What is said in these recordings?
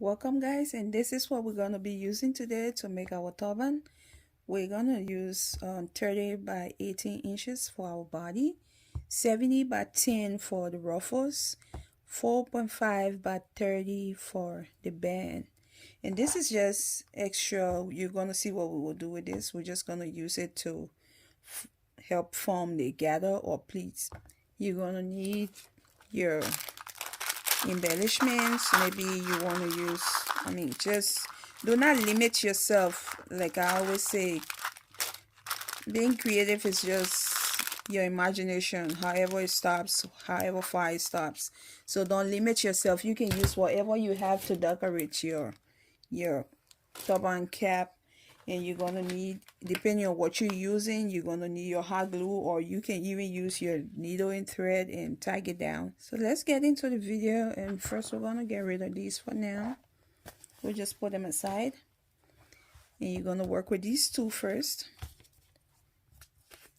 Welcome guys, and this is what we're going to be using today to make our turban. We're going to use 30 by 18 inches for our body, 70 by 10 for the ruffles, 4.5 by 30 for the band. And this is just extra. You're going to see what we will do with this. We're just going to use it to help form the gather or pleats. You're going to need your embellishments. Maybe you want to use, just do not limit yourself. Like I always say, being creative is just your imagination, however it stops, however far it stops. So don't limit yourself. You can use whatever you have to decorate your turban cap. And you're gonna need, depending on what you're using, you're gonna need your hot glue, or you can even use your needle and thread and tie it down. So let's get into the video. And first we're gonna get rid of these for now. We'll just put them aside, and you're gonna work with these two first.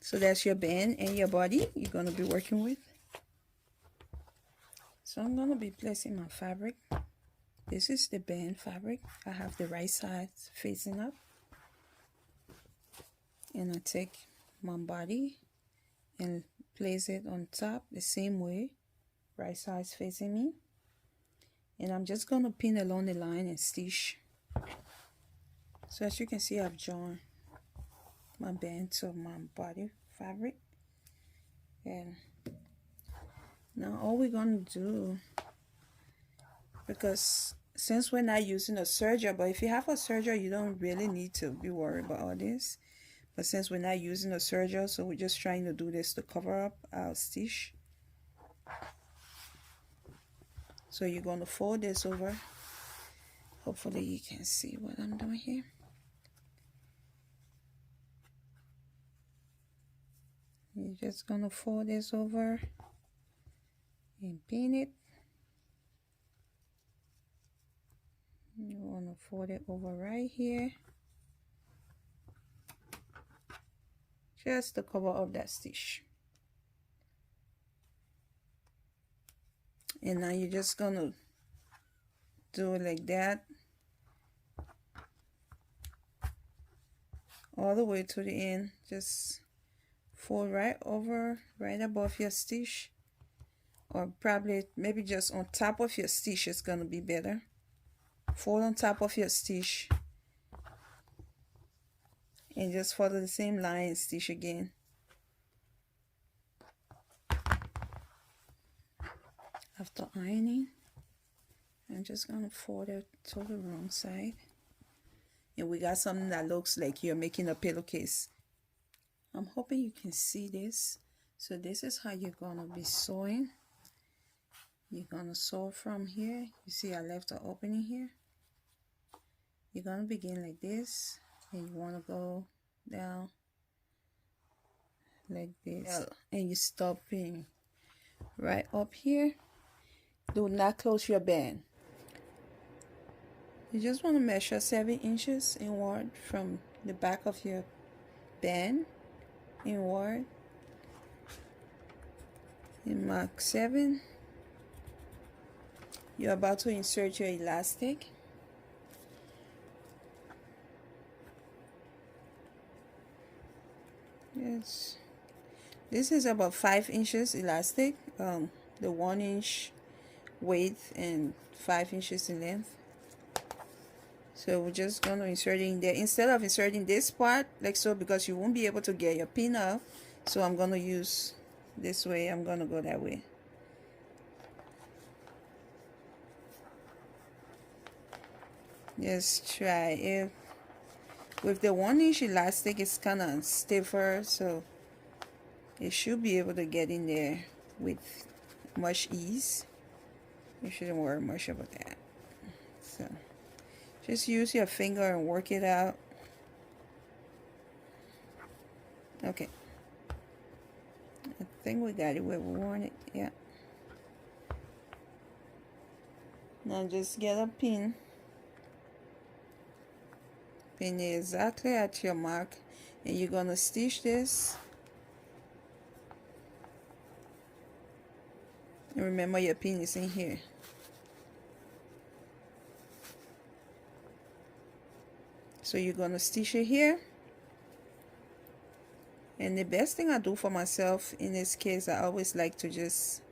So that's your band and your body you're gonna be working with. So I'm gonna be placing my fabric. This is the band fabric. I have the right side facing up. And I take my body and place it on top the same way, right side facing me. And I'm just going to pin along the line and stitch. So as you can see, I've joined my band to my body fabric. And now all we're going to do, because since we're not using a serger, but if you have a serger, you don't really need to be worried about all this. But since we're not using a serger, so we're just trying to do this to cover up our stitch. So you're going to fold this over. Hopefully you can see what I'm doing here. You're just going to fold this over and pin it. You want to fold it over right here, just to cover up that stitch. And now you're just gonna do it like that all the way to the end. Just fold right over, right above your stitch, or probably maybe just on top of your stitch is gonna be better. Fold on top of your stitch and just follow the same line and stitch again. After ironing, I'm just gonna fold it to the wrong side. And we got something that looks like you're making a pillowcase. I'm hoping you can see this. So this is how you're gonna be sewing. You're gonna sew from here. You see I left an opening here. You're gonna begin like this, and you want to go down like this, and you stopping right up here. Do not close your band. You just want to measure 7 inches inward from the back of your band inward, and mark 7. You're about to insert your elastic. Yes, this is about 5 inches elastic, the 1 inch width and 5 inches in length. So we're just going to insert it in there instead of inserting this part like so, because you won't be able to get your pin off. So I'm going to use this way. I'm going to go that way. Just try it. With the 1 inch elastic, it's kind of stiffer, so it should be able to get in there with much ease. You shouldn't worry much about that. So just use your finger and work it out. Okay, I think we got it where we want it. Yeah. Now just get a pin. Pin it exactly at your mark, and you're gonna stitch this. And remember, your pin is in here. So you're gonna stitch it here. And the best thing I do for myself in this case, I always like to just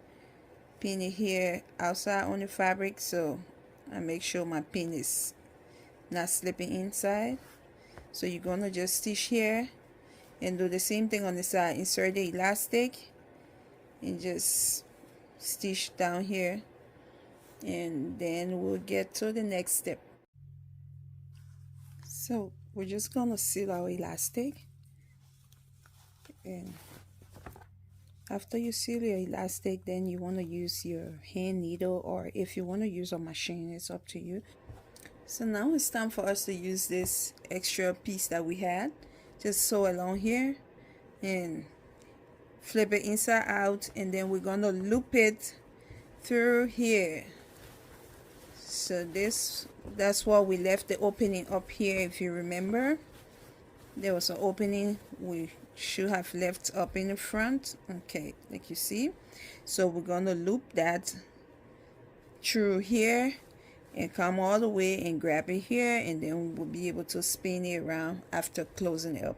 pin it here outside on the fabric, so I make sure my pin is not slipping inside. So you're gonna just stitch here and do the same thing on the side. Insert the elastic and just stitch down here, and then we'll get to the next step. So we're just gonna seal our elastic, and after you seal your elastic, then you want to use your hand needle, or if you want to use a machine, it's up to you. So now it's time for us to use this extra piece that we had. Just sew along here and flip it inside out, and then we're gonna loop it through here. So that's why we left the opening up here. If you remember, there was an opening we should have left up in the front. Okay, like you see. So we're gonna loop that through here and come all the way and grab it here, and then we'll be able to spin it around after closing it up.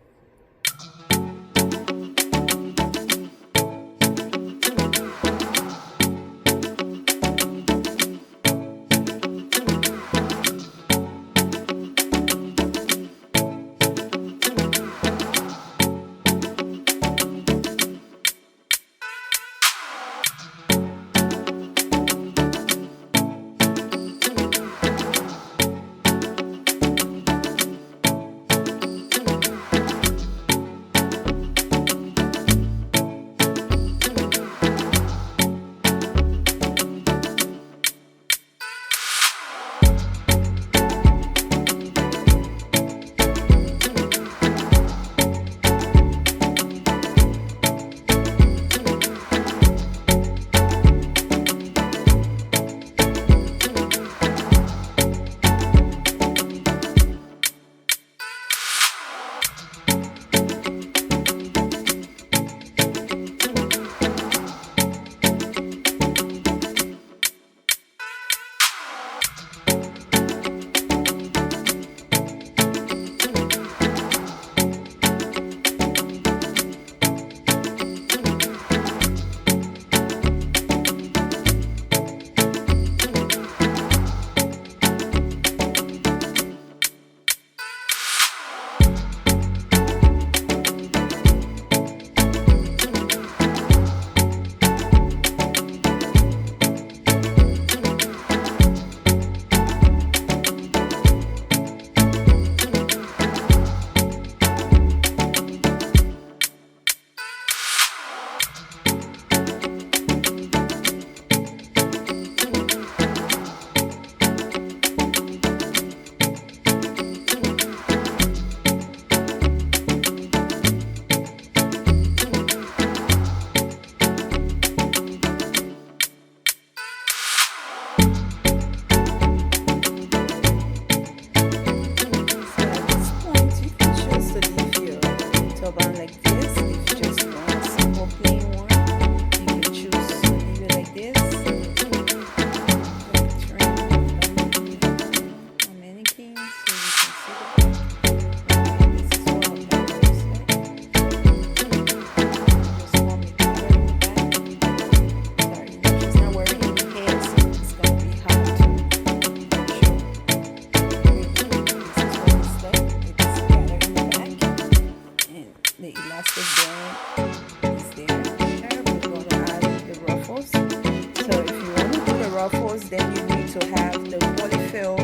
Then you need to have the polyfill,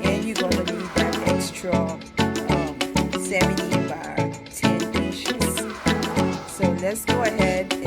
and you're gonna need that extra 70 by 10 inches. So let's go ahead